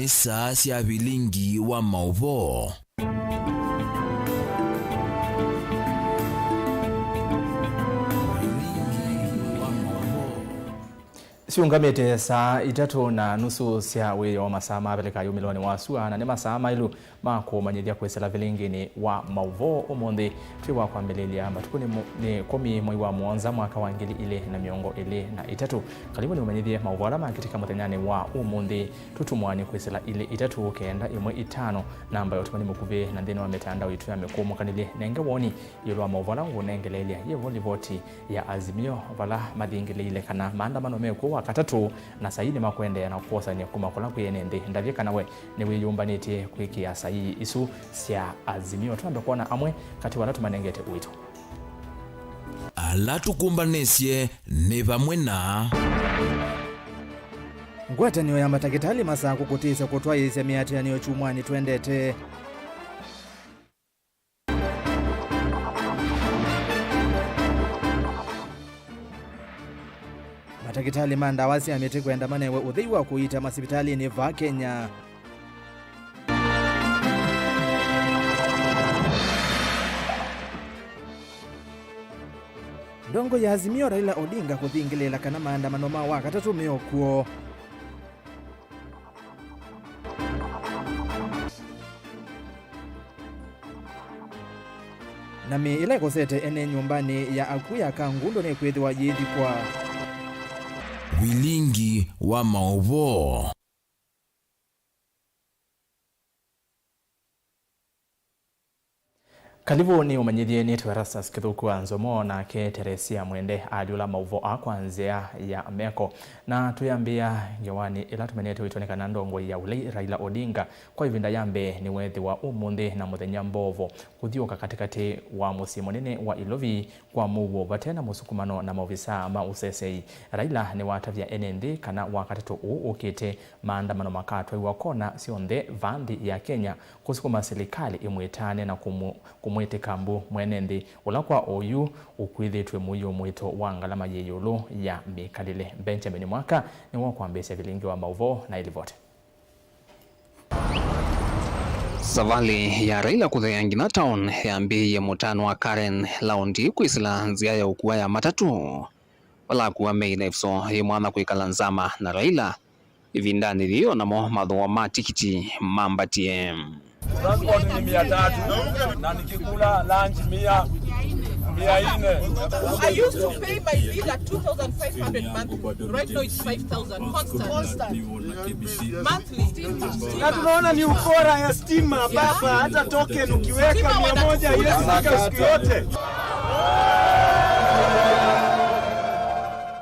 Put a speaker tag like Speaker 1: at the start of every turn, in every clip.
Speaker 1: nisa cia Vilingi wa Mauvoo.
Speaker 2: Siungamete saa 3:30 cia wiyo wa masaa mabeleka yumiloni wasua na ne masaa mailu mako manyithia kwesela Vilingi ni wa Mauvoo umundi twiwa kwa mbelelia matukuni ni 10 mwezi wa mwanza mwaka wa 2023. Karibu ni umanyithia Mauvoo alama katika muthenyani wa umundi tutumwani kwesela ile 3 kenda imwe 5 namba yotumani mukuve na ndeni wa mitandao yitu ya mekumu kanile nenge woni yulwa Mauvoo langu nengelelia ye volivoti ya azimio vala madingile ile kana maandamano meko wakatatu na saini makwende na kukosa ni kumakola kuyenende ndavyeka nawe ni wiyumbanite kwikia sayi isu sia azimio tuambe kuona amwe kati wanatu manengete uito
Speaker 1: ala tukumbanesye ne bamwe na
Speaker 3: ngwatanio ya matakitali masaa kukutisa kutwa ise miatianio chumwani twendete matakitali manda wasi amete kwenda manewe udhiwa kuita masipitali ni va Kenya. Ndongo ya azimio Raila Odinga kuthingilela kana maandamano ma wakatatu meokuo. Nami ile kosete ene nyumbani ya akuya kangundo ne kwethiwa yithi kwa
Speaker 1: Vilingi wa Mauvoo.
Speaker 2: Kalibu ni umanyithie ni ERASTUS kithuku wa NZOMO na ke Teresia mwende aliula Mauvoo akwanzia ya meko na tuyambia ngewani ila tumenete witonekana ndongo ya ule Raila Odinga kwa ivinda yambe ni wethi wa umundi na muthenya mbovo kuthioka katikati wa musimu nene wa ilovi kwa Mauvoo batena musukumano na maofisa ma usesei. Raila ni watavya NND kana wakatatu ukite maandamano makatwa iwakona sionthe vandi ya Kenya kusukuma serikali imwitane na kumwete kambu mwenendi ulakwa oyu ukwithitwe muyo mwito wa ngalama yeyulu ya mikalile. Benjamin Mwaka ni wakwambesya Vilingi wa Mauvoo na ilivote.
Speaker 4: Savali ya Raila kutheyangi na town yambiye mutano wa Karen laundi kwisila nzia ya ukuwa ya matatu wala kuwa meinefso ye mwana kuikala nzama na Raila ivindani liyo namo madhuwa matikiti mambatie
Speaker 5: transport ni 300 na nikikula lunch 100
Speaker 6: I used to pay my bill at 2,500 monthly. Right now it's 5,000 constant. Monthly.
Speaker 5: Na tunaona ni ukora ya stima baba, hata token ukiweka 100 hiyo siku yote.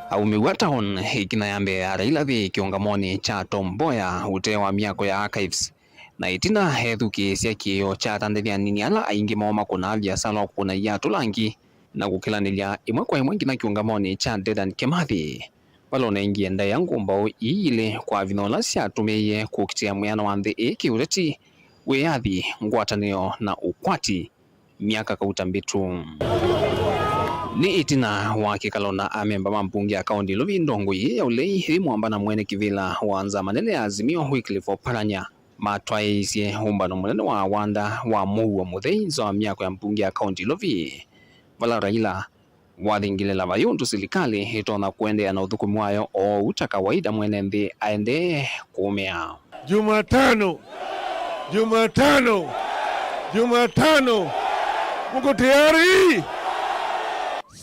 Speaker 4: Aumiwa town ikina yambe ya Raila vi kiongamoni cha Tomboya utewa miako ya archives na itina hethuki cia kiyo cha tandithia nini ala aingi maoma kuna vya salo kuna ya tulangi na kukilanilya imwe kwa imwe ngina kiungamoni cha Dedan Kimathi balona ingi enda yangu mbao iile kwa vinola cia tumeye kukitia muyana wa nthi kiureti weyathi ngwatanio na ukwati miaka kautambitu ni itina wa kikalona amemba mambungi ya kaundi lovi ndongo ya ulei mwambana mwene kivila wanza manele ya azimio Wycliffe Oparanya matwaisye umbano munene wa wanda wa Mauvoo muthei zo miako ya mbungi ya kaundi lovi vala Raila wathingilela vayundu serikali itona kuendea na uthukumi wayo o uta kawaida mwene nthi aende kumea.
Speaker 7: Jumatano mko tayari?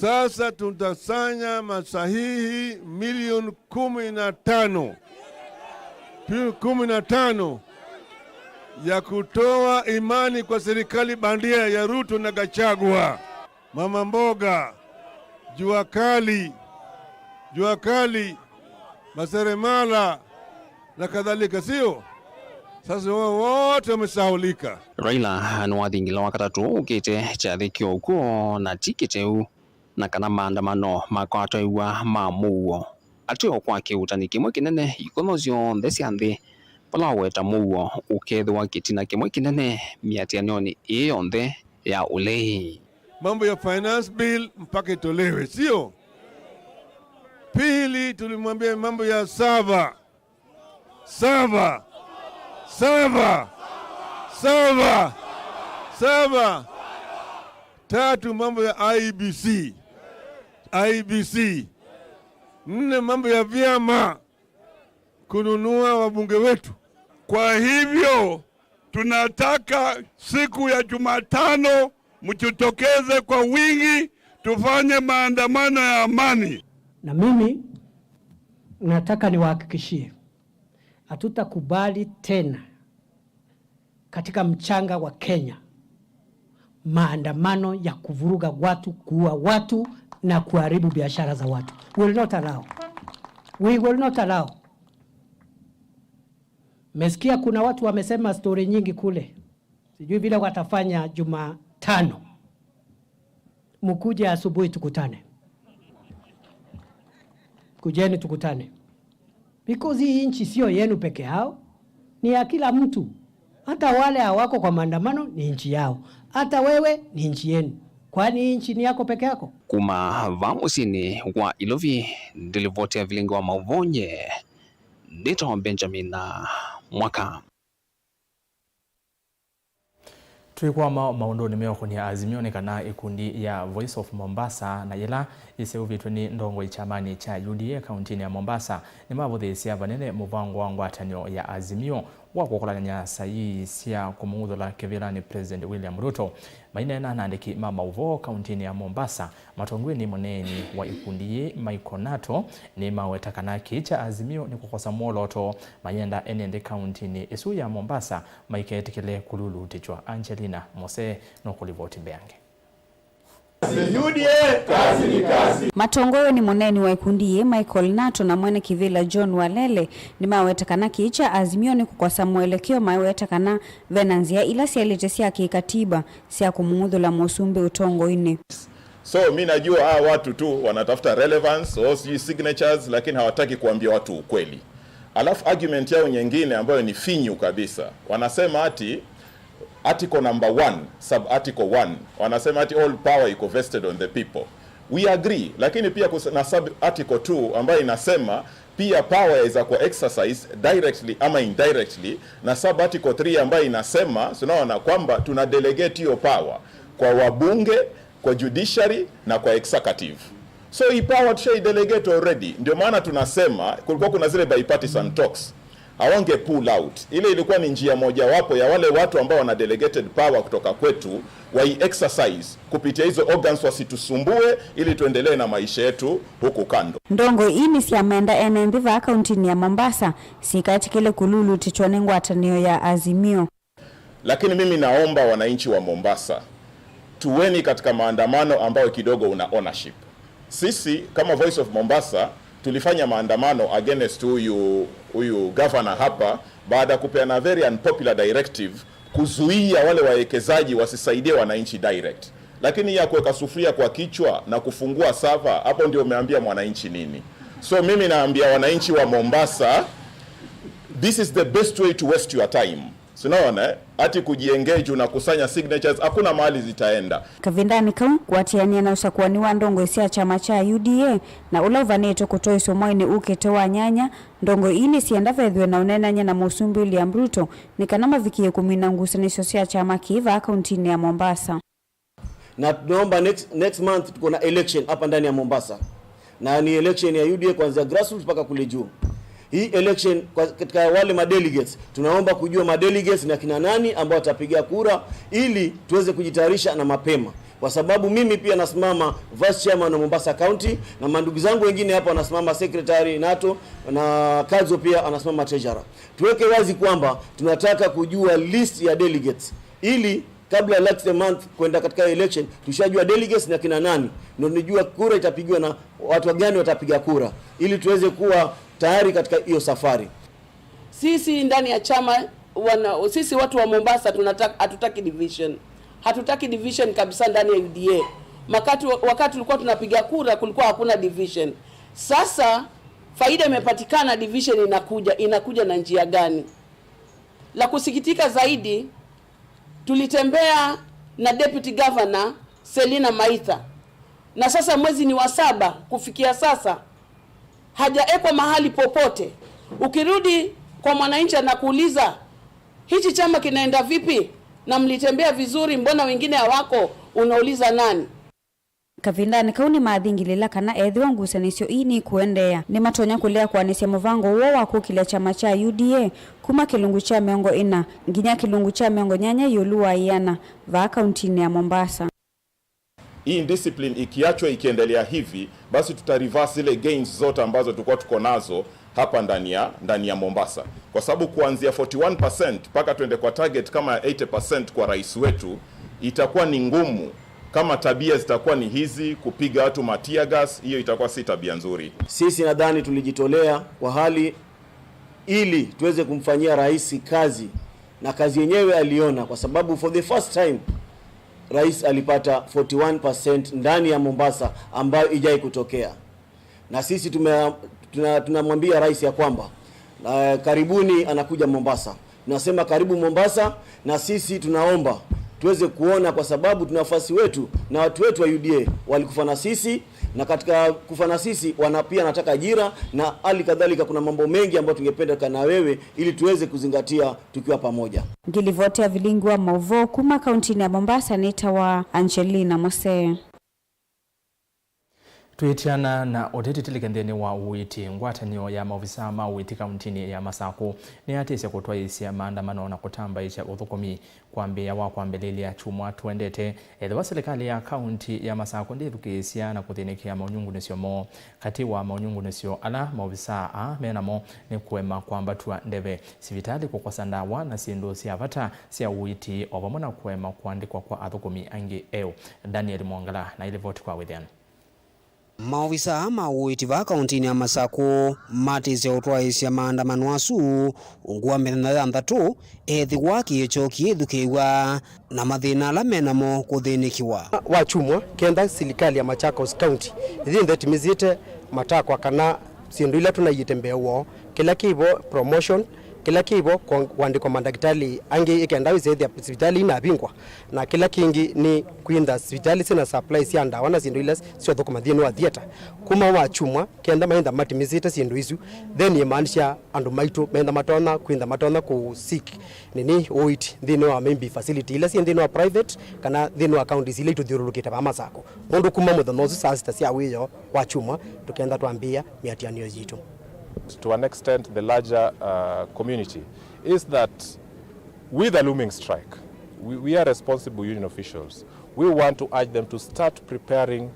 Speaker 7: Sasa tutasanya masahihi milioni 15 ya kutoa imani kwa serikali bandia ya Ruto na Gachagua. Mama mboga, jua kali, maseremala na kadhalika, sio? Sasa wote wamesahulika.
Speaker 4: Raila anwathingila wakatatu ukite chathikio uko na tikiteu na kana maandamano makwatwa ma Mauvoo atio kwa kiutani kimwe kinene ikono zionthe cia nthi pala weta Mauvoo ukethwa kitina kimwe kinene miatianioni yonthe ya ulei.
Speaker 7: Mambo ya finance bill mpaka itolewe, sio? Pili tulimwambia mambo ya sava Saba. Tatu, mambo ya IBC. 4, mambo ya vyama kununua wabunge wetu. Kwa hivyo tunataka siku ya Jumatano mjitokeze kwa wingi, tufanye maandamano ya amani.
Speaker 8: Na mimi nataka niwahakikishie hatutakubali tena katika mchanga wa Kenya maandamano ya kuvuruga watu, kuua watu na kuharibu biashara za watu. We will not allow. Mesikia kuna watu wamesema story nyingi kule. Sijui vile watafanya Jumatano. Mkuje asubuhi tukutane. Kujeni tukutane. Because hii nchi sio yenu peke yao, ni ya kila mtu. Hata wale hawako kwa maandamano ni nchi yao. Hata wewe ni nchi yenu. Kwani nchi ni yako peke yako?
Speaker 4: Kuma vamusini wa ilovi ndilivotea Vilingi wa Mauvoo Dito Benjamin na Mwaka.
Speaker 2: Tulikuwa maundoni meo kwenye azimio ni kana ikundi ya Voice of Mombasa na yela iseuvitu ni ndongo ichamani cha UDA kauntini ya Mombasa ni mavuthisia vanene muvango wangu atanyo ya azimio wakukolanya sayi sia kumudhola kevilani President William Ruto mainena naandiki Mauvoo kauntini ya Mombasa matongweni moneni wa ikundi maikonato ni mawetakanaki cha azimio ni kukosa moloto mayenda enende kauntini isu ya Mombasa maiketikile kululu tichwa Angelina Mose no kulivoti beange.
Speaker 9: Matongoyo ni moneni wa ikundi Michael Nato na mwene kivila John Walele ni mawetakana kiicha azimio ni kukwasa mwelekeo mawetakana venanzia ila sialitesia kikatiba siya kumungudhula mosumbe utongo ine.
Speaker 10: So mi najua watu tu wanatafuta relevance au signatures lakini hawataki kuambia watu ukweli. Alafu argument yao nyingine ambayo ni finyu kabisa. Wanasema ati Article number 1, sub-article 1, wanasema ati all power iko vested on the people. We agree, lakini pia na sub-article 2 ambayo inasema pia power yaweza kuwa exercise directly ama indirectly, na sub-article 3 ambayo inasema tunaona kwamba tuna delegate hiyo power kwa wabunge, kwa judiciary na kwa executive. So hii power tushai delegate already. Ndio maana tunasema kulikuwa kuna zile bipartisan talks. Hawange pull out. Ile ilikuwa ni njia moja wapo ya wale watu ambao wana delegated power kutoka kwetu wai exercise kupitia hizo organs wasitusumbue ili tuendelee na maisha yetu huku kando.
Speaker 9: Ndongo ini si amenda enendiva akaunti ya Mombasa si katikile kululu tichwanengwa atanio ya azimio.
Speaker 10: Lakini mimi naomba wananchi wa Mombasa tuweni katika maandamano ambayo kidogo una ownership. Sisi kama Voice of Mombasa tulifanya maandamano against huyu governor hapa baada kupeana very unpopular directive kuzuia wale wawekezaji wasisaidie wananchi direct. Lakini ya kuweka sufuria kwa kichwa na kufungua sava, hapo ndio umeambia mwananchi nini? So mimi naambia wananchi wa Mombasa, this is the best way to waste your time. Sinaona ati kujiengage na kusanya signatures hakuna mahali zitaenda.
Speaker 9: Kavindani kau kuatiania na usakuani wa ndongo isia chama cha UDA na ulavaneto kutoi somoini uketoa nyanya ndongo ini sienda fedhwe na unenanya na Musumbi William Ruto ni kanama vikie 10 ngusanisho sia chama kiva akauntini ya Mombasa.
Speaker 5: Na tunaomba next month tuko na election hapa ndani ya Mombasa. Na ni election ya UDA kuanzia grassroots mpaka kule juu. Hii election katika wale madelegates tunaomba kujua madelegates na kina nani ambao watapiga kura ili tuweze kujitayarisha na mapema, kwa sababu mimi pia nasimama vice chairman wa Mombasa County na mandugu zangu wengine hapa wanasimama secretary Nato na Kazo pia anasimama treasurer. Tuweke wazi kwamba tunataka kujua list ya delegates ili kabla ya next month kwenda katika election tushajua delegates na kina nani, ndio nijua kura itapigwa na watu gani watapiga kura ili tuweze kuwa tayari katika hiyo safari.
Speaker 6: Sisi ndani ya chama sisi watu wa Mombasa hatutaki division. Hatutaki division kabisa ndani ya UDA. Wakati tulikuwa tunapiga kura kulikuwa hakuna division. Sasa faida imepatikana, division inakuja na njia gani? La kusikitika zaidi, tulitembea na deputy governor Selina Maitha. Na sasa mwezi ni wa 7 kufikia sasa hajaekwa mahali popote. Ukirudi kwa mwananchi anakuuliza Hichi chama kinaenda vipi? Na mlitembea vizuri, mbona wengine hawako? Unauliza nani?
Speaker 9: Kavindani kauni mathingilila kana ethiwa ngusanisyo ini kuendea ni matonya kulea kwanisya muvango uo wa kukile chama cha UDA kuma kilungu cha miongo ina nginya kilungu cha miongo nyanya yoluwa iana va kauntini ya Mombasa.
Speaker 10: Hii discipline ikiachwa ikiendelea hivi, basi tutareverse ile gains zote ambazo tulikuwa tuko nazo hapa ndani ya Mombasa, kwa sababu kuanzia 41% mpaka tuende kwa target kama 80% kwa rais wetu itakuwa ni ngumu. Kama tabia zitakuwa ni hizi, kupiga watu matia gas, hiyo itakuwa si tabia nzuri.
Speaker 5: Sisi nadhani tulijitolea kwa hali ili tuweze kumfanyia rais kazi, na kazi yenyewe aliona, kwa sababu for the first time rais alipata 41% ndani ya Mombasa ambayo ijai kutokea. Na sisi tunamwambia rais ya kwamba karibuni anakuja Mombasa. Tunasema karibu Mombasa, na sisi tunaomba tuweze kuona, kwa sababu tunafasi wetu na watu wetu wa UDA walikufa na sisi, na katika kufa na sisi pia nataka ajira, na hali kadhalika kuna mambo mengi ambayo tungependa kana wewe ili tuweze kuzingatia tukiwa pamoja.
Speaker 9: Ngilivotea Vilingi wa Mauvoo kuma kauntini ya Mombasa nitawa Angelina Mose.
Speaker 2: Tuitiana na odeti tilikendeni wa uiti ngwatanio ya maofisa ma uiti kauntini ya Masako ni atise kutwa isia maandamano na kutamba isha uthukomi kwambia wa kwambelelia chumwa tuendete edwa serikali ya kaunti ya Masako ndi thukisia na kuthinikia maunyungu nisio mo kati wa maunyungu nisio ala maofisa menamo ni kuema kwamba tuwa ndeve sivitali kukosa ndawa na sindu sia vata sia uiti obamona kuema kuandikwa kwa athukomi angi Daniel Mwangala na ile vote kwa within.
Speaker 11: Maofisa ma uiti va kauntini ya Masako matise utwaisya maandamano asu ungua mena thanthatu ethi wa kiicho kiithukiwa na mathina ala menamo kuthinikiwa
Speaker 12: wachumwa kenda serikali ya Machakos County thinde timizite matakwa kana sindu ila tunayitembea wo kila kibo promotion kila kibo kuandikwa madaktari angi ikenda wizethi hospitali ina bingwa na kila kingi ni kuinda hospitali sina supplies ya ndawa na sindu ila sio thukuma thieni wa theater kuma wachumwa kenda mainda matimizite sindu isu then yemanisha andu maitu menda matona kuinda matona ku sick nini oit thini wa maybe facility ila si thini wa private kana thini wa counties ile ituthiururukite ba Masako mundu kuma muthonozu sasa cia wiyo wachumwa tukenda twambia miatianio yitu.
Speaker 10: To an extent, the larger community, is that with the looming strike, we are responsible union officials. We want to urge them to start preparing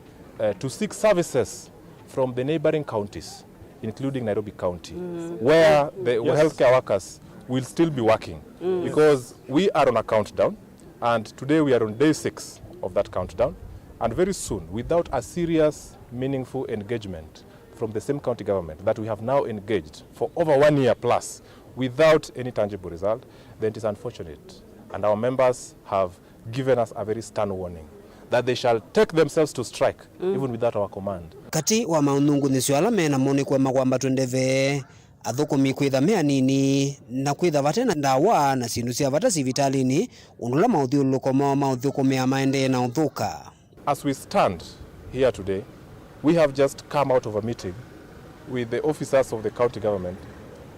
Speaker 10: to seek services from the neighboring counties, including Nairobi County, where the healthcare workers will still be working, because we are on a countdown, and today we are on day 6 of that countdown, and very soon, without a serious, meaningful engagement from the same county government that we have now engaged for over 1 year plus without any tangible result, then it is unfortunate. And our members have given us a very stern warning that they shall take themselves to strike even without our command.
Speaker 11: Kati wa maunungu nisio ala mena moni kwa makwamba tuendeve athukumi kwitha meanini na kwitha vatena ndawa na sindu cia vata sivitalini unula mauthiuluko ma mauthukumia maende na uthuka.
Speaker 10: As we stand here today, we have just come out of a meeting with the officers of the county government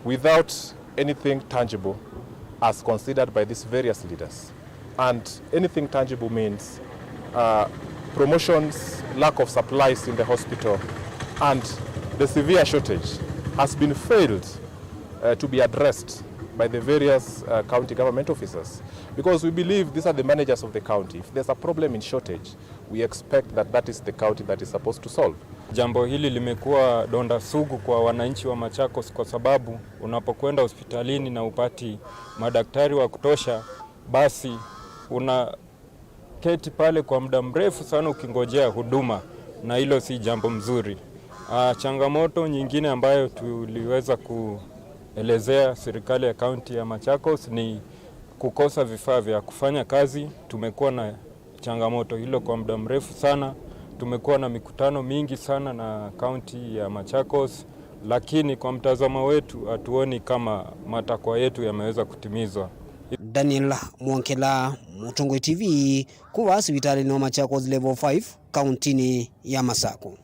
Speaker 10: without anything tangible as considered by these various leaders. And anything tangible means promotions, lack of supplies in the hospital, and the severe shortage has been failed to be addressed by the various county government officers. Because we believe these are the managers of the county. If there's a problem in shortage, we expect that that is the county that is supposed to solve.
Speaker 13: Jambo hili limekuwa donda sugu kwa wananchi wa Machakos, kwa sababu unapokwenda hospitalini na upati madaktari wa kutosha, basi unaketi pale kwa muda mrefu sana ukingojea huduma, na hilo si jambo mzuri. Changamoto nyingine ambayo tuliweza kuelezea serikali ya kaunti ya Machakos ni kukosa vifaa vya kufanya kazi. Tumekuwa na changamoto hilo kwa muda mrefu sana. Tumekuwa na mikutano mingi sana na kaunti ya Machakos, lakini kwa mtazamo wetu hatuoni kama matakwa yetu yameweza kutimizwa.
Speaker 11: Daniel Mwangala, Mutongoi TV, kuwa hospitali wa Machakos level 5, kauntini ya Masako.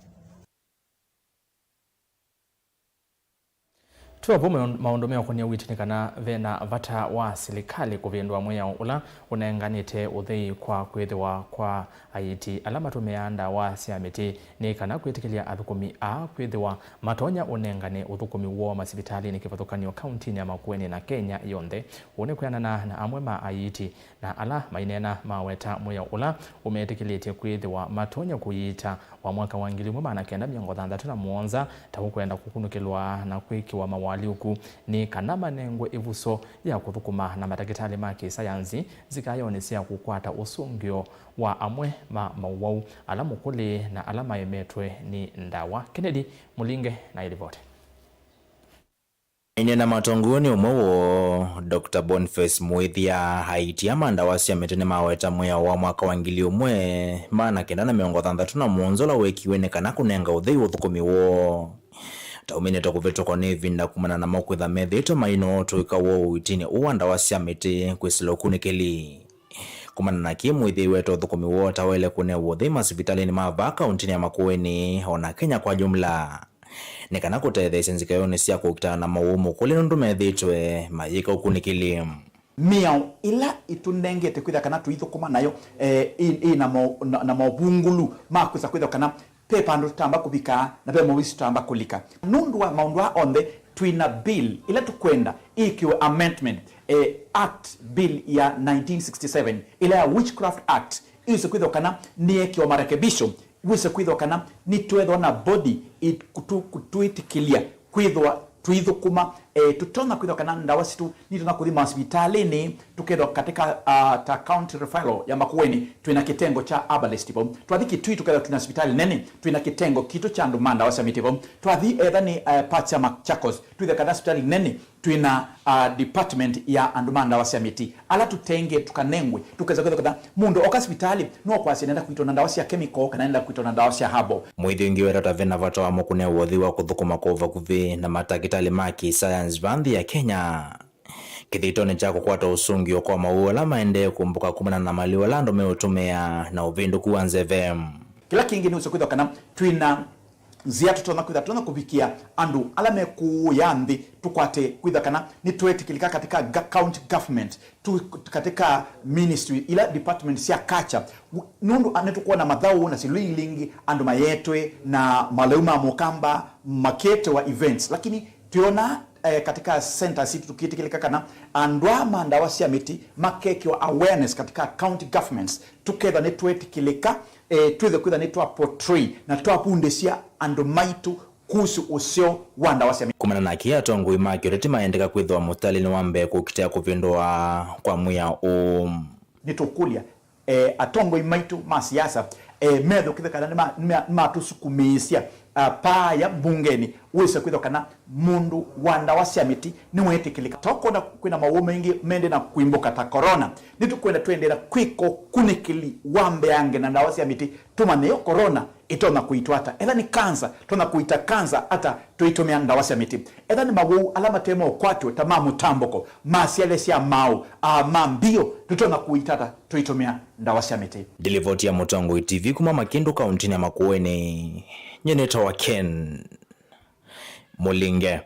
Speaker 2: tuwavume maundomeo kunia witinikana vena vata wa serikali kuvindwa mwea ula unaenganite uthei kwa kwithiwa kwa aiti alama tumeanda wa siamiti ni kana kwitikilia athukumi a kwithiwa matonya unengane uthukumi wo masibitali ni kivathukanio kaunti ya Makueni na Kenya yonthe une kwianana na amwe ma aiti na ala mainena maweta mwea ula umetikilite kwithiwa matonya kuyita wa mwaka wa 1967 tahukwenda kukunukilwa na kwikiwa mawaliuku ni kana manengwe ivuso ya kuthukuma na madagitali maki sayansi zikayonesia kukwata usungio wa amwe ma Mauvoo ala mukuli na alama emetwe ni ndawa. Kennedy Mulinge na ilivyote.
Speaker 14: Inena matongoni umowo Dr. Boniface Muithia haitia mandawa cia metene maweta mwea wa mwaka wa 1967 la wekiwene kana kunenga uthei uthukumi wo tauminete kuvetwa ni vinda kumana na makwitha methito maino tuika wo uitini uwandawa cia miti kwisilo kunikeli kumana na Muithia wetu uthukumi wo tawele kune uthei masibitali ma kaunti ya Makueni ona Kenya kwa jumla nekana kutethesya senzikayo cia kukitana na maumu kuli nundu methitwe mayika ukunikili
Speaker 15: miao ila itunengete kwitha kana tuithukuma nayo na mabungulu makwisa kwitha kana pepa ndo tamba kubika na pe mobisi tamba kulika nundu wa maundwa onde twina bill ila tukwenda ikiwa amendment act bill ya 1967 ila ya witchcraft act iso kwitha kana ni ikiwa marekebisho wise kwithwa kana ni twethwa na body kutuitikilia kwithwa tuithukuma tutona kwithwa kana ndawa situ ni tuna kuthima hospitalini tukethwa katika ta county referral ya Makueni twina kitengo cha herbalist bo twathiki tukethwa tuna hospitali nene twina kitengo kitu cha ndumanda wa samitibo twathi ethani parts ya Machakos twitha kana hospitali nene twina department ya andumanda wa samiti ala tutenge tukanengwe tukeza kwethwa kana mundu oka hospitali no kwasi nenda kuitwa na ndawa cia chemical kana nenda kuitwa na ndawa cia habo
Speaker 14: Muithia ngi wera tavena vata wa mukune wothi wa kuthukuma kova kuvi na matagitali maki science bandi ya Kenya kithitone cha kukwata usungio kwa mauola maende kumbuka kumana na maliwa lando meutumia na uvindu kuanze vem
Speaker 15: kila kingine usokwithwa kana twina zia tutona kwitha tuna kuvikia andu alame kuyanthi tukwate kwitha kana ni twetikilika katika county government katika ministry ila department cia culture nundu anetukuwa na mathau na siluilingi andu mayetwe na malauma mukamba makete wa events lakini tuona katika center city tukitikilika kana andwa mandawa cia miti makeki wa awareness katika county governments tuketha ni twetikilika twithe kwitha ni twa portray na twa pundesia andu maitu kuhusu usio wanda wa cia miti
Speaker 14: kumana na kiatongo imaki reti maendeka kwithwa mutalini wa mbe kukitea kuvindwa kwa mwia
Speaker 15: nitukulia atongo imaitu ma siasa medho kwitha kana matusukumisia paya bungeni wese kwitha kana mundu wanda wa cia miti ni wetikilika tokona kwina mawo mengi mende na kuimbuka ta corona nitukwenda twendera kwiko kunikili wambe yange na ndawa cia miti tumaneyo corona itona kuitwata ela ni kansa tona kuita kansa hata tuitumia ndawa cia miti ela ni mawo alama temo kwatwe tamamu tamboko masiale cia mau mambio tutona kuitata tuitumia ndawa cia miti
Speaker 14: Delivoti ya Mutongo TV kuma Makindu kaunti ya Makueni nyeneta wa Ken Mulinge.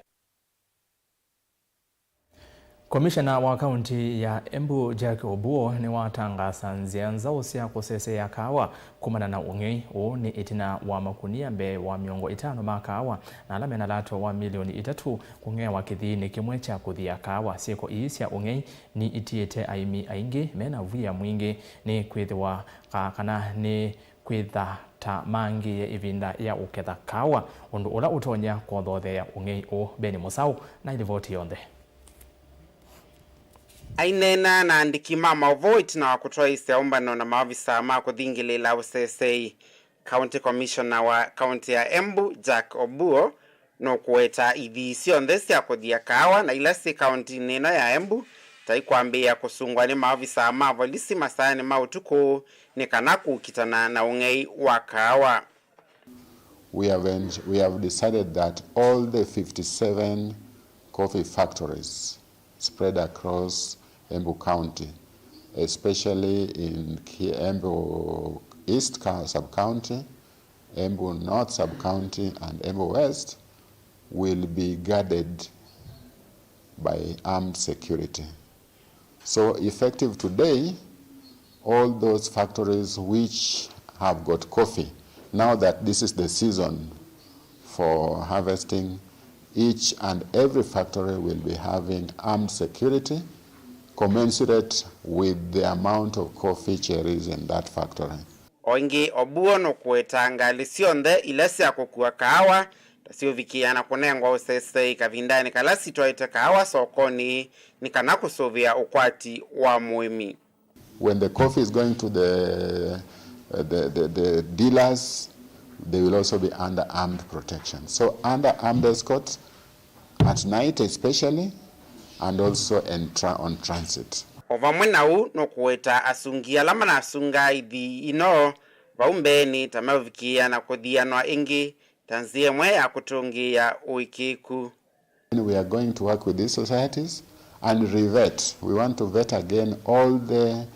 Speaker 2: Komishana wa kaunti ya Embu Jack Obuo ni watangaza nzia nzao cia kusesea kawa kumana na ung'ei ni itina wa makunia mbe wa miongo 5 makawa na alame na lato wa milioni 3 kung'ewa kithini kimwe cha kuthia kawa sieko cia ung'ei ni itiete aimi aingi mena via mwingi ni kwithwa kana ni kwitha ta mangi ya ivinda ya uketha kawa undu ula utonya kothothe ya ung'ei Beni Musau na ilivoti yonthe
Speaker 16: ainena na andiki ma Mauvoo itina wa kutoa iseombano na maafisa ma kuthingilila usesei county commissioner wa county ya Embu Jack Obuo no kueta ithisio nthe cia kuthia kawa na ilasi county neno ya Embu taikwambia kusungwa ni maafisa ma polisi masani ma utuku ni kana kukitana na ung'ei wa kawa.
Speaker 17: We have decided that all the 57 coffee factories spread across Embu County, especially in Embu East Sub-County, Embu North Sub-County, and Embu West, will be guarded by armed security. So effective today, all those factories which have got coffee, now that this is the season for harvesting, each and every factory will be having armed security commensurate with the amount of coffee cherries in that factory.
Speaker 16: Oingi Obuo no kuetanga lisionde ilesi ya kukua kahawa tasio vikiana kunengwa usese kavindani kalasi toite kahawa sokoni nikana kusovia ukwati wa muimi.
Speaker 17: When the coffee is going to the dealers, they will also be under armed protection. So under armed escort at night especially, and also on transit.
Speaker 16: Ovamwena u no kueta asungia lama na asunga idi ino vaumbeni tamavikia na kodhia no ingi tanzie mwe ya kutungia uikiku.
Speaker 17: We are going to work with these societies and revet. We want to vet again all the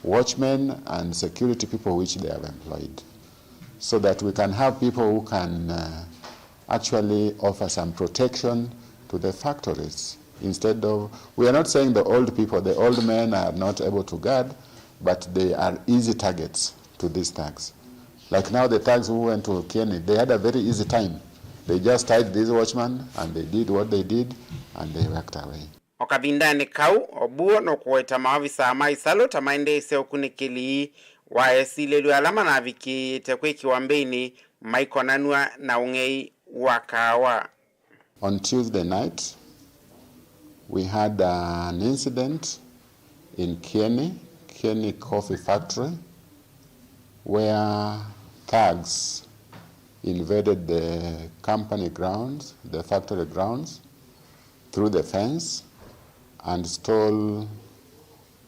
Speaker 17: watchmen and security people which they have employed, so that we can have people who can actually offer some protection to the factories. Instead of, we are not saying the old people, the old men are not able to guard, but they are easy targets to these thugs. Like now the thugs who went to Kieni, they had a very easy time. They just tied these watchmen and they did what they did and they walked away.
Speaker 16: Okabindani kau Obuo no kueta maafisa maisalo tamaende ise okunikili wa esile alama na viki tekwe kiwambeni maikonanua na ungei wakawa.
Speaker 17: On Tuesday night, we had an incident in Kieni Coffee Factory, where thugs invaded the company grounds, the factory grounds, through the fence and stole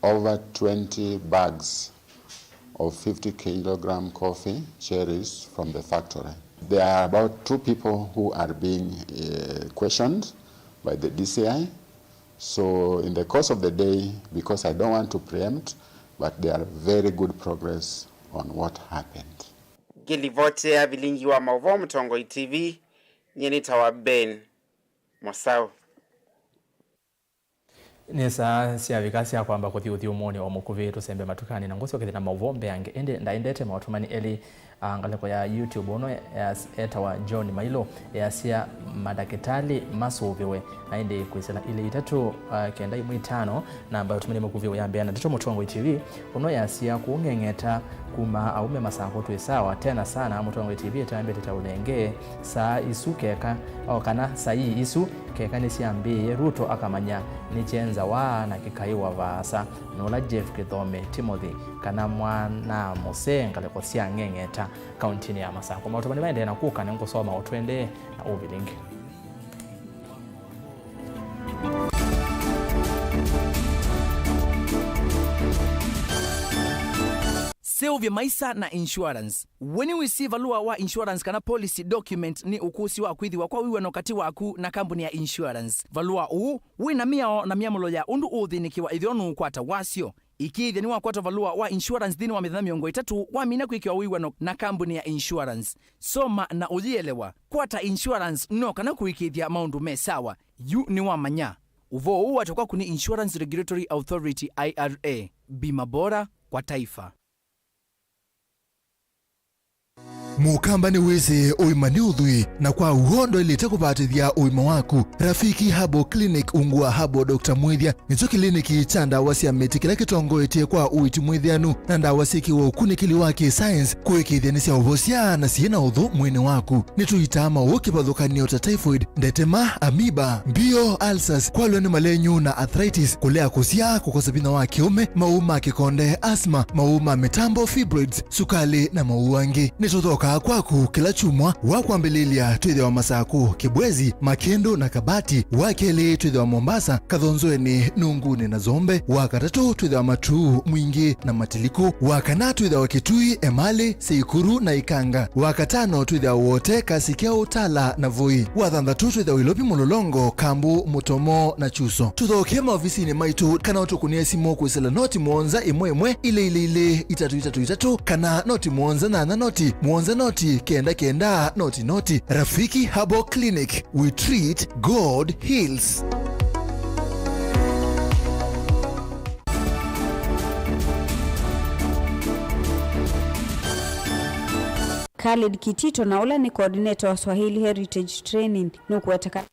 Speaker 17: over 20 bags of 50 kilogram coffee cherries from the factory. There are about 2 people who are being questioned by the DCI. So in the course of the day, because I don't want to preempt, but there are very good progress on what happened.
Speaker 16: Gilivote ya Vilingi wa Mauvoo Mtongo TV, Nyenita wa Ben Mosau.
Speaker 2: Nesa siavikasi ya kwamba kuthi umoni wa mukuvitu sembe matukani na ngosi wakithina na Mauvoo mbeange ndaendete mawatumani eli ngaleko ya YouTube ono ya etawa John Mailo ya sia madakitali masuviwe naende kuisela ile itatu kenda imwe 5 na ambayo tumene mukuviwe ya mbeana ndito Mtongo TV ono ya sia kuungengeta kuma aume masako tu sawa tena sana Mtongo TV tambe tetaulenge saa isukeka au kana sai isu keka ni siambi Ruto akamanya ni chenza wa na kikaiwa vasa nola Jeff Kithome Timothy kana mwana Mosenga leko sia ngengeta kauntini ya Masako mautobani baende na kuka na ngosoma otwende na Vilingi.
Speaker 18: Sylvia Maisa na insurance. When you receive valua wa insurance kana policy document ni ukusi wa kwithiwa kwa wiwa nokati waku na kampuni ya insurance. Valua uu wina miao na miamulo ya undu uthinikiwa ithionu kwata wasio. Ikithia ni wakwata valua wa insurance dhini wa mithana miongo 3 wa mina kwikiwa wiwa na kampuni ya insurance. Soma na uthielewa. Kwata insurance no kana kuikithia maundu me sawa. Yu ni wa manya. Uvo uu atokwa kuni Insurance Regulatory Authority IRA. Bima bora kwa taifa.
Speaker 19: Mukamba ni weze uimani udhui na kwa uhondo ili takupatithia uima waku. Rafiki Habo Clinic ungua Habo Dr. Mwithia nicho kliniki cha ndawa cia miti kila kitongo etie kwa uiti mwithianu na ndawa sikiwa ukunikili wake science kuikithia ni cia uvosia na siena udhu mwini waku. Nituitama ukipathukanio ta typhoid, ndetema, amoeba, mbio, ulcers, kwalwe ni malenyu na arthritis, kulea kusia, kukosa bina wa kiume, mauma kikonde, asma, mauma mitambo, fibroids, sukali na mauangi. Nituthoka kwaku kila chumwa wakwambililia twithe wa Masaku, Kibwezi, Makendo na Kabati, wakeli twithe wa Mombasa, Kathonzweni, Nunguni na Zombe, wakatatu twithe wa Matuu, Mwingi na Matiliku, wakana twithe wa Kitui, Emali, Seikuru na Ikanga, wakatano twithe wa wote Kasikeo, Tala na Voi, wathanthatu twithe wa Ilopi, Mulolongo, Kambu, Mutomo na Chuso. Tuthoke maofisini maitu kana utukunia simu kwisela noti mwonza imwe ile itatu kana noti mwonza na noti mwonza noti kenda noti. Rafiki Habo Clinic, we treat, God heals.
Speaker 9: Khalid Kitito na ula ni coordinator wa Swahili Heritage Training nukuwetaka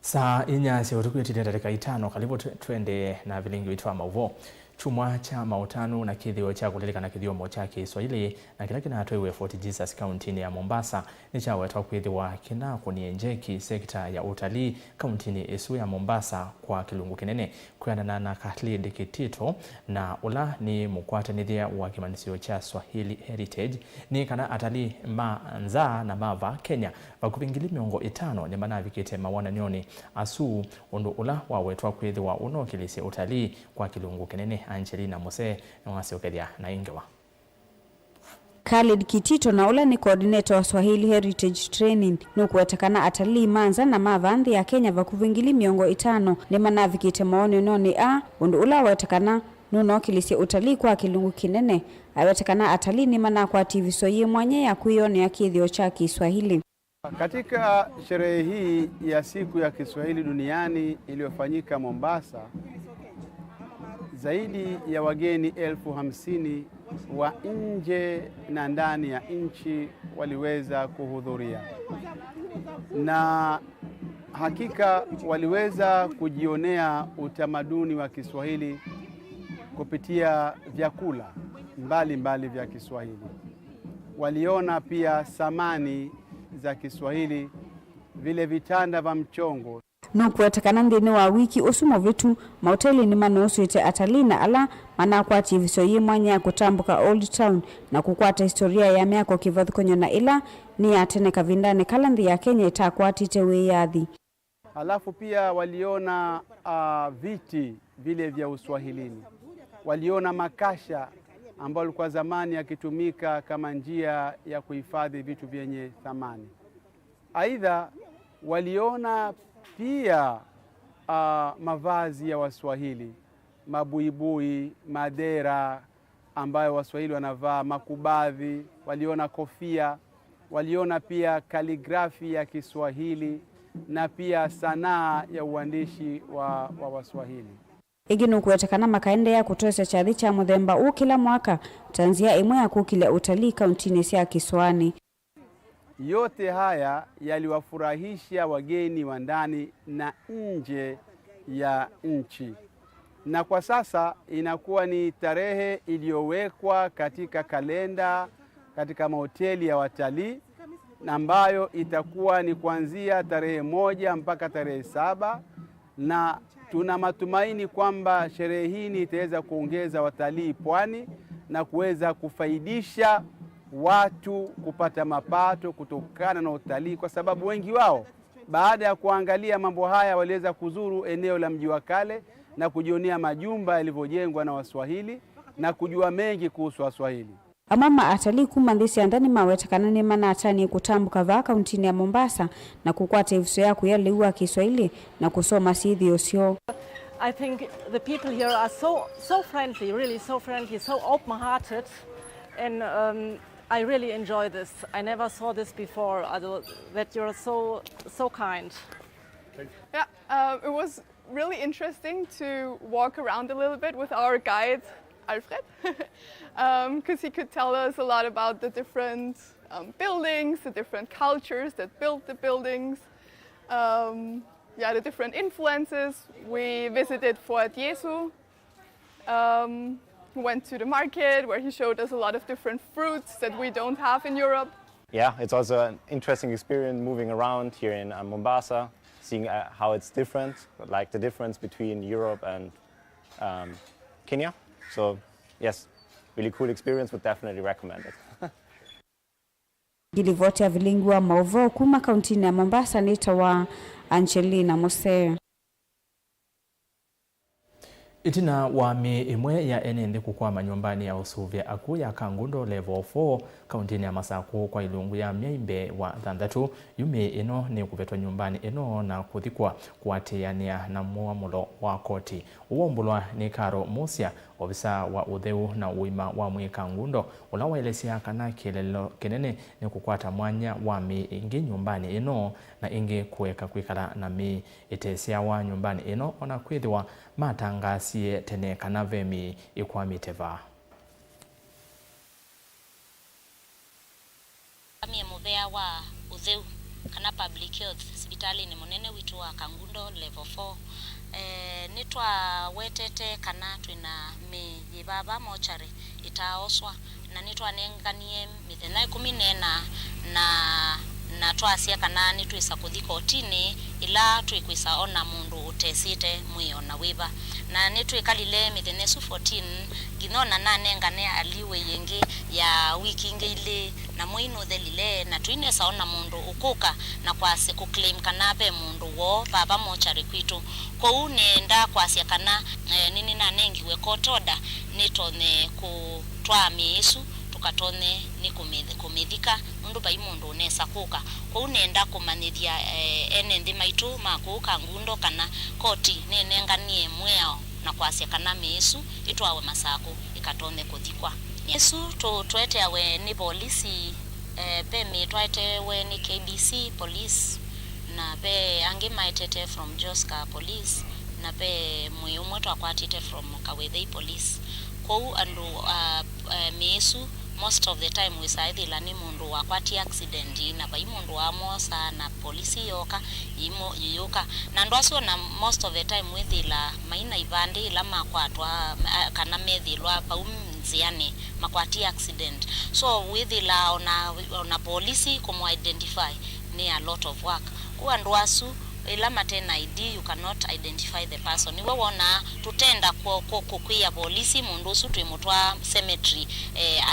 Speaker 2: saa inya siutukwitile dakika 5 karibu twende na vilingi witwa Mauvoo. Chumwa cha mautanu na kithio cha kulilika na kithiomo cha Kiswahili na kila kinatoiwe Fort Jesus County ya Mombasa ni cha wetwa kwithiwa kina kunienjeki sekta ya utalii kauntini isu ya Mombasa kwa kilungu kinene kuandana na Khalid Kitito na ula ni mukwatanithia wa kimanisio cha Swahili Heritage ni kana atalii manza na mava Kenya vakupingili miongo 5 ni manavikite mawananioni asu undu ula wawetwa kwithiwa unokilisi utalii kwa kilungu kinene Angelina Mose ngasiokethia na ingewa.
Speaker 9: Khalid Kitito na ula ni coordinator wa Swahili Heritage Training nukuwetakana atalii manza na mavandhi ya Kenya vakuvingili miongo 5 ni manavikite maoni noni undu ula wetakana nuno kilisi utalii kwa kilungu kinene awetakana atalii ni mana kwa TV soye mwanye ya kuione ya kithio cha Kiswahili.
Speaker 20: Katika sherehe hii ya siku ya Kiswahili duniani iliyofanyika Mombasa, zaidi ya wageni 50,000 wa nje na ndani ya nchi waliweza kuhudhuria, na hakika waliweza kujionea utamaduni wa Kiswahili kupitia vyakula mbalimbali vya Kiswahili. Waliona pia samani za Kiswahili, vile vitanda vya mchongo.
Speaker 9: Nukuwetakana ndini wa wiki usumo vitu mauteli ni manosu ite atalii na ala manakwati visoye mwanya kutambuka Old Town na kukwata historia ya miako kivathukonyo na ila ni atene kavindane kalandi ya Kenya itakwati tewe yadhi.
Speaker 20: Alafu pia waliona viti vile vya Uswahilini. Waliona makasha ambayo kwa zamani yakitumika kama njia ya kuhifadhi vitu vyenye thamani. Aidha waliona pia mavazi ya Waswahili, mabuibui, madera ambayo Waswahili wanavaa, makubadhi, waliona kofia, waliona pia kaligrafi ya Kiswahili na pia sanaa ya uandishi wa Waswahili.
Speaker 9: Iginu kuwetakana makaende ya kutoesa chadhi cha muthemba kila mwaka tanzia imwe ya kukile utalii kauntini ya Kiswani.
Speaker 20: Yote haya yaliwafurahisha wageni wa ndani na nje ya nchi. Na kwa sasa inakuwa ni tarehe iliyowekwa katika kalenda katika mahoteli ya watalii, ambayo itakuwa ni kuanzia tarehe 1 mpaka tarehe 7, na tuna matumaini kwamba sherehe hii itaweza kuongeza watalii pwani na kuweza kufaidisha watu kupata mapato kutokana na utalii, kwa sababu wengi wao baada ya kuangalia mambo haya waliweza kuzuru eneo la mji wa kale na kujionea majumba yalivyojengwa na Waswahili na kujua mengi kuhusu Waswahili.
Speaker 9: Amama atalii kumandhisi andani mawetakana ni mana atani kutambuka va kauntini ya Mombasa na kukwata ivuso ya kuyaliwa Kiswahili na kusoma sidhi osio.
Speaker 21: I think the people here are so friendly, really so friendly, so open-hearted, and I really enjoy this. I never saw this before, that you're so kind.
Speaker 22: Yeah, it was really interesting to walk around a little bit with our guide, Alfred, because he could tell us a lot about the different buildings, the different cultures that built the buildings, the different influences. We visited Fort Jesu. We went to the market where he showed us a lot of different fruits that we don't have in Europe.
Speaker 23: Yeah, it's also an interesting experience moving around here in Mombasa, seeing how it's different, like the difference between Europe and Kenya. So yes, really cool experience, would definitely recommend it.
Speaker 9: Gilivoti ya Vilingi wa Mauvoo kuma kauntini ya Mombasa nitawa Angelina Mose.
Speaker 2: Itina wami imwe ya enende kukwama nyumbani ya usuvya aku ya Kangundo level 4 kauntini ya Masako kwa ilungu ya Myaimbe wa Thandatu yume ino ni kuvetwa nyumbani ino na kuthikwa kuatiania na muamulo wa koti. Uombulwa ni Karo Musia, ofisa wa utheu na uima wa mwi Kangundo ulawaelesia kana kilelo kinene ni kukwata mwanya wami ingi nyumbani ino na ingi kuweka kwikala na mi itesia wa nyumbani ino ona kwithiwa matangasie tene kana vemi ikwamiteva.
Speaker 1: Mie muvea wa utheu kana public health hospitali ni munene witu wa Kangundo level 4 nitwa wetete kana twina miyibaba mochari itaoswa na nitwa nenganie mithenya 14 na twasia kana nitwisa kuthi kotini ila twikwisa ona mundu utesite mwiyo na wiba na nitwikalile mithenya 14 ginona na nengane aliwe yengi ya wiki ingile na mwino thelile na twinesa ona mundu ukuka na kwase ku claim kana be mundu wo baba mochari kwitu ko unenda kwasia kana nini na nengiwe kotoda nitone ku twami Yesu tukatone ni kumithika mundu bai mundu unesa kuka ko unenda kumanithia enendi maitu makuka Ngundo kana koti nenenganie mweo na kwasia kana Yesu itwawe masako ikatone kuthikwa Yesu twete awe ni polisi pe mitwaite we ni KBC police na pe angi maitete from Joska police na pe muyumwe twakwatite from Kawethei police ko andu Yesu most of the time we say the lani mundu wakwati accident na bai mundu amosa na polisi yoka yoka na ndwaso na most of the time with la maina ibandi la makwatwa kana methilwa paumziani makwati accident so with la ona polisi kumu identify ni a lot of work kwa ndwasu ila matena ID you cannot identify the person niwe wona tutenda kukwia polisi mundusu twimutwa cemetery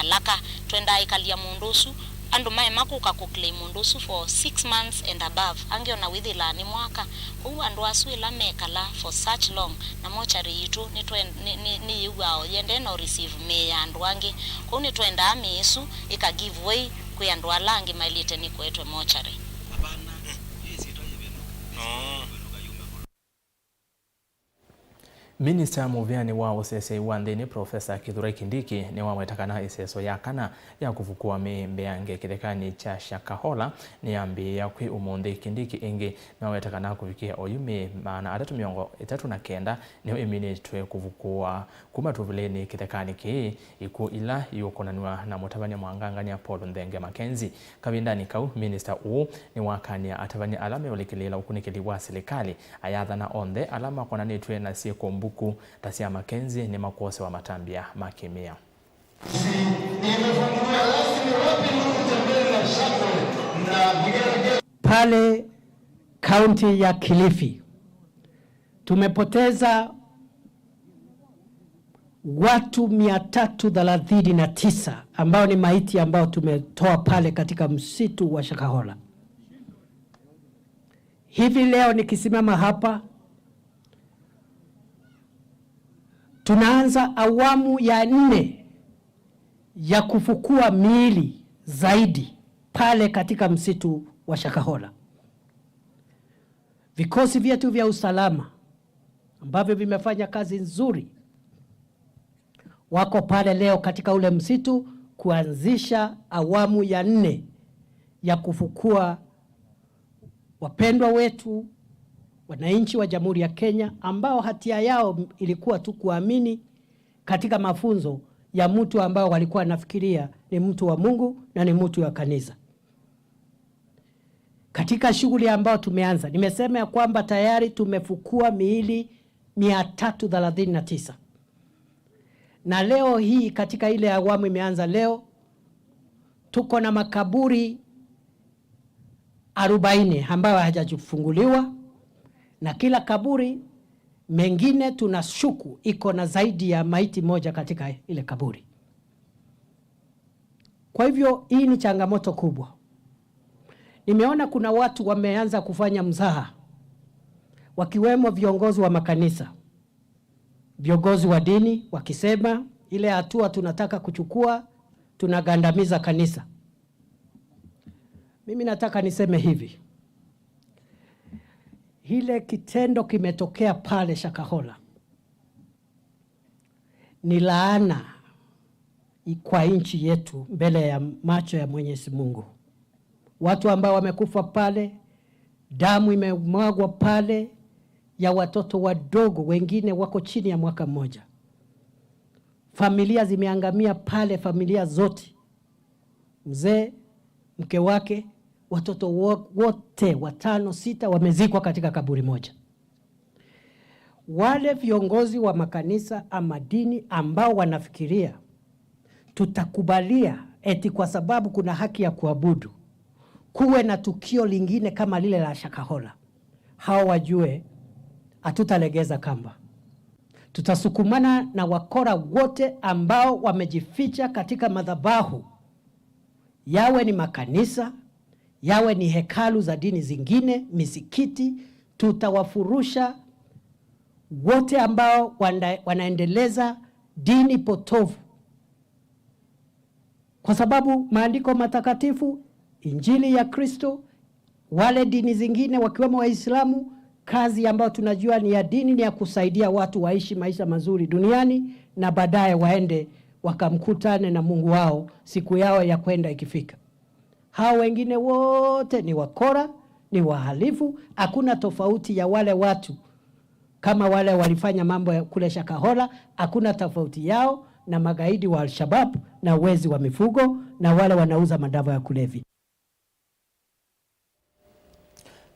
Speaker 1: alaka twenda ikalia mundusu andu mae makuka ku claim mundusu for 6 months and above angiona withila ni mwaka hu andu asu ila mekala for such long na mochari yitu ni yuwao yende no receive me andu angi ko ni twenda Yesu ika give way ku andu alangi mailite ni kwetwe mochari
Speaker 2: Minister muviani wa usese wandeni Professor Kithure Kindiki ni wamwetakana iseso ya kana ya kuvukua mbeange kithekani cha Shakahola ni ambi ya kwi umundi Kindiki ingi na wamwetakana kufikia oyume maana 39 ni iminitwe kuvukua kuma tuvileni kithekani ki iku ila yukonanwa na mutabani mwangangani ya Paul Ndenge Makenzi kabindani kau minister ni wakania atabani alame ulikilela ukunikili wa serikali ayathana onde alama konanitwe na sieko buku tasia Makenzi ni makose wa matambia makemia.
Speaker 8: Pale kaunti ya Kilifi tumepoteza watu 339 ambao ni maiti ambao tumetoa pale katika msitu wa Shakahola. Hivi leo nikisimama hapa tunaanza awamu ya 4 ya kufukua miili zaidi pale katika msitu wa Shakahola. Vikosi vyetu vya usalama ambavyo vimefanya kazi nzuri wako pale leo katika ule msitu kuanzisha awamu ya 4 ya kufukua wapendwa wetu wananchi wa Jamhuri ya Kenya ambao hatia yao ilikuwa tu kuamini katika mafunzo ya mtu ambao walikuwa nafikiria ni mtu wa Mungu na ni mtu wa kanisa. Katika shughuli ambao tumeanza, nimesema ya kwamba tayari tumefukua miili 339. Na leo hii katika ile awamu imeanza leo, tuko na makaburi 40 ambayo hajafunguliwa. Na kila kaburi mengine tunashuku iko na zaidi ya maiti moja katika ile kaburi. Kwa hivyo hii ni changamoto kubwa. Nimeona kuna watu wameanza kufanya mzaha, wakiwemo viongozi wa makanisa, viongozi wa dini, wakisema ile hatua tunataka kuchukua tunagandamiza kanisa. Mimi nataka niseme hivi. Hile kitendo kimetokea pale Shakahola ni laana kwa nchi yetu mbele ya macho ya Mwenyezi Mungu. Watu ambao wamekufa pale, damu imemwagwa pale ya watoto wadogo, wengine wako chini ya mwaka mmoja. Familia zimeangamia pale, familia zote. Mzee, mke wake, watoto wote 5, 6 wamezikwa katika kaburi moja. Wale viongozi wa makanisa ama dini ambao wanafikiria tutakubalia eti kwa sababu kuna haki ya kuabudu kuwe na tukio lingine kama lile la Shakahola, hao wajue hatutalegeza kamba. Tutasukumana na wakora wote ambao wamejificha katika madhabahu, yawe ni makanisa, yawe ni hekalu za dini zingine, misikiti. Tutawafurusha wote ambao wanaendeleza dini potovu, kwa sababu maandiko matakatifu, Injili ya Kristo, wale dini zingine wakiwemo Waislamu, kazi ambayo tunajua ni ya dini ni ya kusaidia watu waishi maisha mazuri duniani na baadaye waende wakamkutane na Mungu wao siku yao ya kwenda ikifika. Hao wengine wote ni wakora, ni wahalifu. Hakuna tofauti ya wale watu kama wale walifanya mambo ya kule Shakahola, hakuna tofauti yao na magaidi wa Al-Shabaab na wezi wa mifugo na wale wanauza madawa ya kulevya.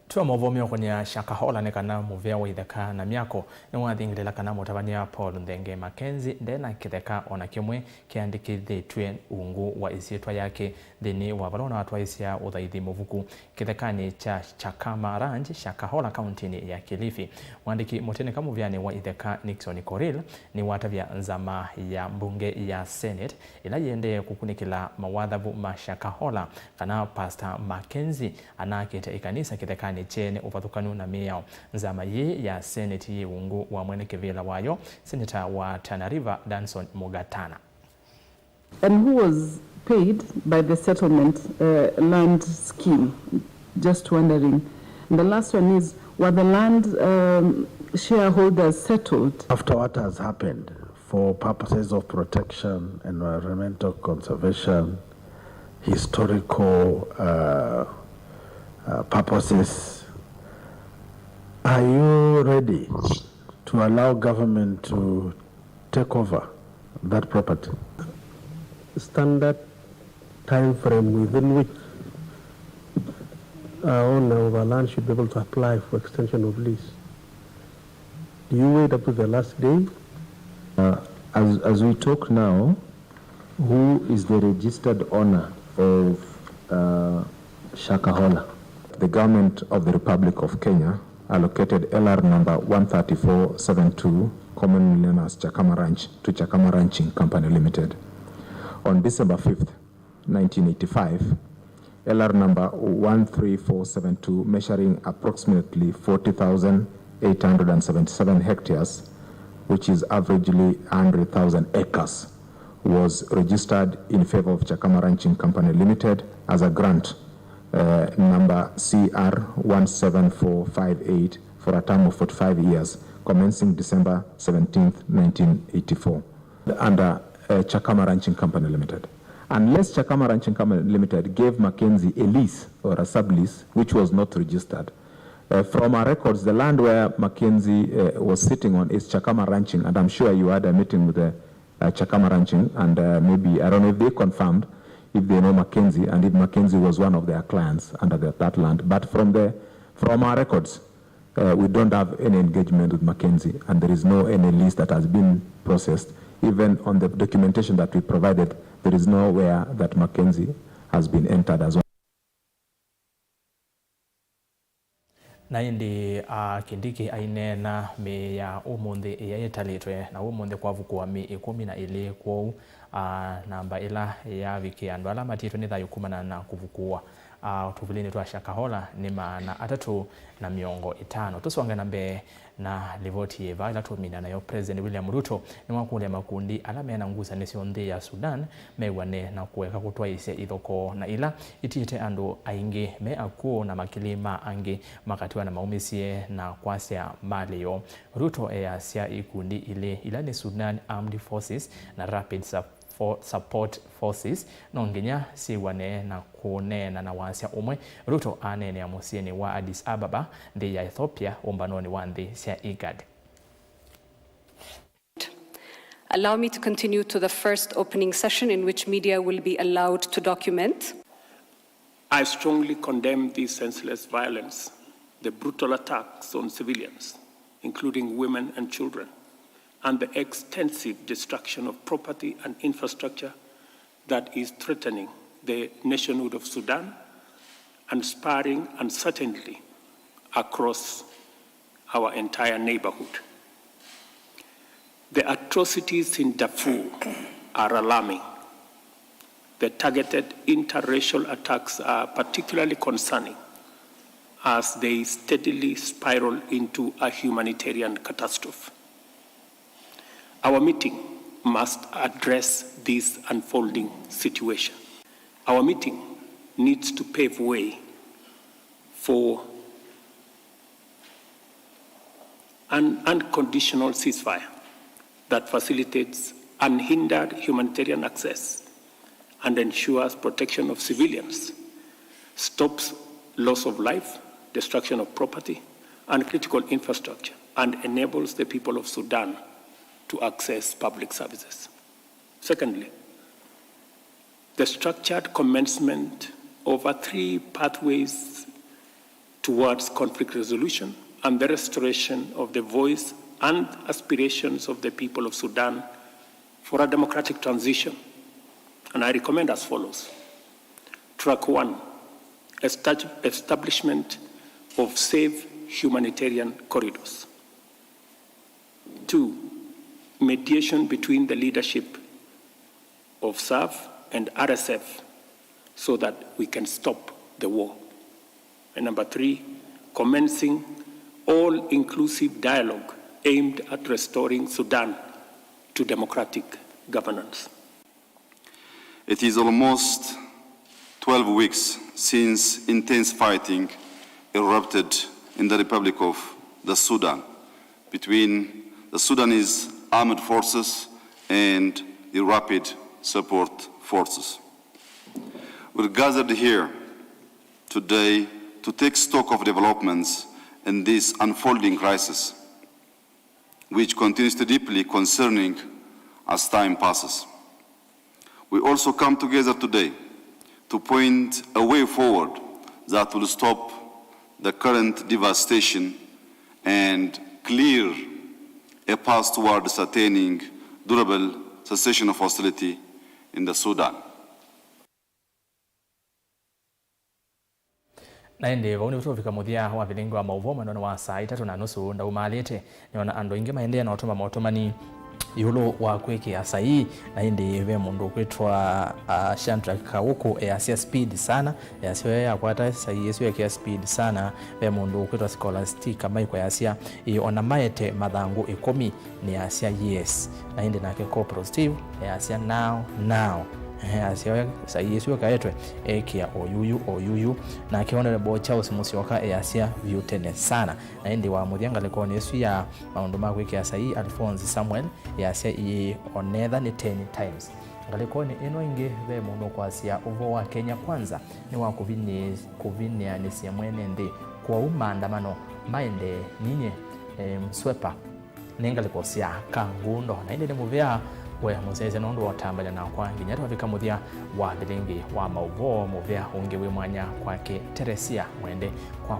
Speaker 2: Tuwa Mauvoo kwenye Shakahola ni kana muvea wa idhaka na miako ni wathingilila kana mutabania Paul Ndenge Mackenzie ndena kitheka ona kimwe kiandikithitwe ungu wa isietwa yake thini wa balona watu wa isia uthaithi muvuku kithekani cha Chakama Ranch, Shakahola kaunti ya Kilifi. Mwandiki mutene kamuvyani wa idhaka Nixon Koril ni watavya nzama ya mbunge ya Senate ila yende kukunikila mawadhavu ma Shakahola kana Pastor Mackenzie anakita ikanisa kithekani chene upathukanu na miyao nzama ye ya Senate ye ungu wa mweneke vila wayo Senator wa Tana River Danson Mugatana.
Speaker 3: And who was paid by the settlement land scheme? Just wondering. And the last one is, were the land shareholders settled?
Speaker 4: After what has happened, for purposes of protection, environmental conservation, historical purposes, are you ready to allow government to take over that property?
Speaker 7: Standard time frame within which owner of a land should be able to apply for extension of lease. Do you wait up to the last day?
Speaker 4: As we talk now, who is the registered owner of Shakahola? The government of the Republic of Kenya allocated LR number 13472, commonly known as Chakama Ranch, to Chakama Ranching Company Limited. On December 5th, 1985, LR number 13472, measuring approximately 40,877 hectares, which is averagely 100,000 acres, was registered in favor of Chakama Ranching Company Limited as a grant number CR 17458 for a term of 45 years, commencing December 17th, 1984, under Chakama Ranching Company Limited. Unless Chakama Ranching Company Limited gave Mackenzie a lease or a sublease, which was not registered. From our records, the land where Mackenzie was sitting on is Chakama Ranching, and I'm sure you had a meeting with Chakama Ranching, and maybe, I don't know if they confirmed, if they know Mackenzie, and if Mackenzie was one of their clients under that land. But from our records, we don't have any engagement with Mackenzie, and there is no any lease that has been processed. Even on the documentation that we provided, there is nowhere that Mackenzie has been entered as well.
Speaker 2: Na indi kindiki ainena me ya umundi ya yetalitwe na umundi kwa vukua mi 12 kwa namba ila ya wiki andwala matito ni thayo kumana na kuvukua tuvilini tuwa Shakahola ni maana atatu na miongo 5. Tusonge na mbe na livoti eva ila tumina na yo President William Ruto ni wakule makundi alame na ngusa nesiondi ya Sudan mewane na kuweka kutoa ise idhoko na ila itite ando ainge me akuo na makilima ange makatiwa na maumisie na kwasia maleo. Ruto sia ikundi ile ila ni Sudan Armed Forces na Rapid Support Forces nongenya siwane na kuonena na wasia umwe. Ruto anene ya musieni wa Addis Ababa ndi ya Ethiopia umbanoni wandi sia IGAD.
Speaker 24: Allow me to continue to the first opening session in which media will be allowed to document.
Speaker 5: I strongly condemn this senseless violence, the brutal attacks on civilians, including women and children, and the extensive destruction of property and infrastructure that is threatening the nationhood of Sudan and spurring uncertainty across our entire neighborhood. The atrocities in Darfur are alarming. The targeted interracial attacks are particularly concerning as they steadily spiral into a humanitarian catastrophe. Our meeting must address this unfolding situation. Our meeting needs to pave way for an unconditional ceasefire that facilitates unhindered humanitarian access and ensures protection of civilians, stops loss of life, destruction of property, and critical infrastructure, and enables the people of Sudan to access public services. Secondly, the structured commencement of 3 pathways towards conflict resolution and the restoration of the voice and aspirations of the people of Sudan for a democratic transition. And I recommend as follows. Track 1, establishment of safe humanitarian corridors. 2, mediation between the leadership of SAF and RSF so that we can stop the war. And number 3, commencing all-inclusive dialogue aimed at restoring Sudan to democratic governance.
Speaker 6: It is almost 12 weeks since intense fighting erupted in the Republic of the Sudan between the Sudanese armed forces and the rapid support forces. We're gathered here today to take stock of developments in this unfolding crisis, which continues to deeply concerning as time passes. We also come together today to point a way forward that will stop the current devastation and clear a path towards attaining durable cessation of hostility in the Sudan.
Speaker 2: Na ndi vauni utofika muthia wa Vilingi wa Mauvoo maneno wa saa 3:30 ndaumalite niona andu ingi maendea na otoma motomani yulo wa kweke asai na ndi ve mundu kwetwa Shantra Kauku ya speed sana ya siwe ya kwata sai yesu ya speed sana ve mundu kwetwa Scholastic Michael ya sia ona maete madhangu 10 ni asia yes na ndi nake Corporal Steve ya sia now asiya sai yesu kaetwe ekia oyuyu na Honorable Charles Musyoka easia viutene sana na ndi wa muthianga lekoni yesu ya maundu makwike sai Alphonse Samuel easia onetha ni 10 times ngalikoni ino ingi ve muno kwasia uvo wa Kenya kwanza ni wa kuvinia ni siamwene ndi kwa maandamano maende ninye mswepa nengalikosia kangundo na ndi muvia we muzeze nondo watambala na kwangi nyata wafika muthia wa Vilingi wa Mauvoo muvia ungi we mwanya kwake Teresia mwende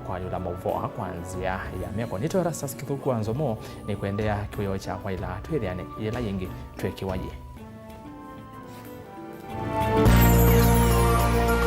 Speaker 2: kwa yula Mauvoo kwanzia ya meko nito ERASTUS kithuku NZOMO ni kuendea kiweo cha kwa ila twithiane ila yingi twekiwaje.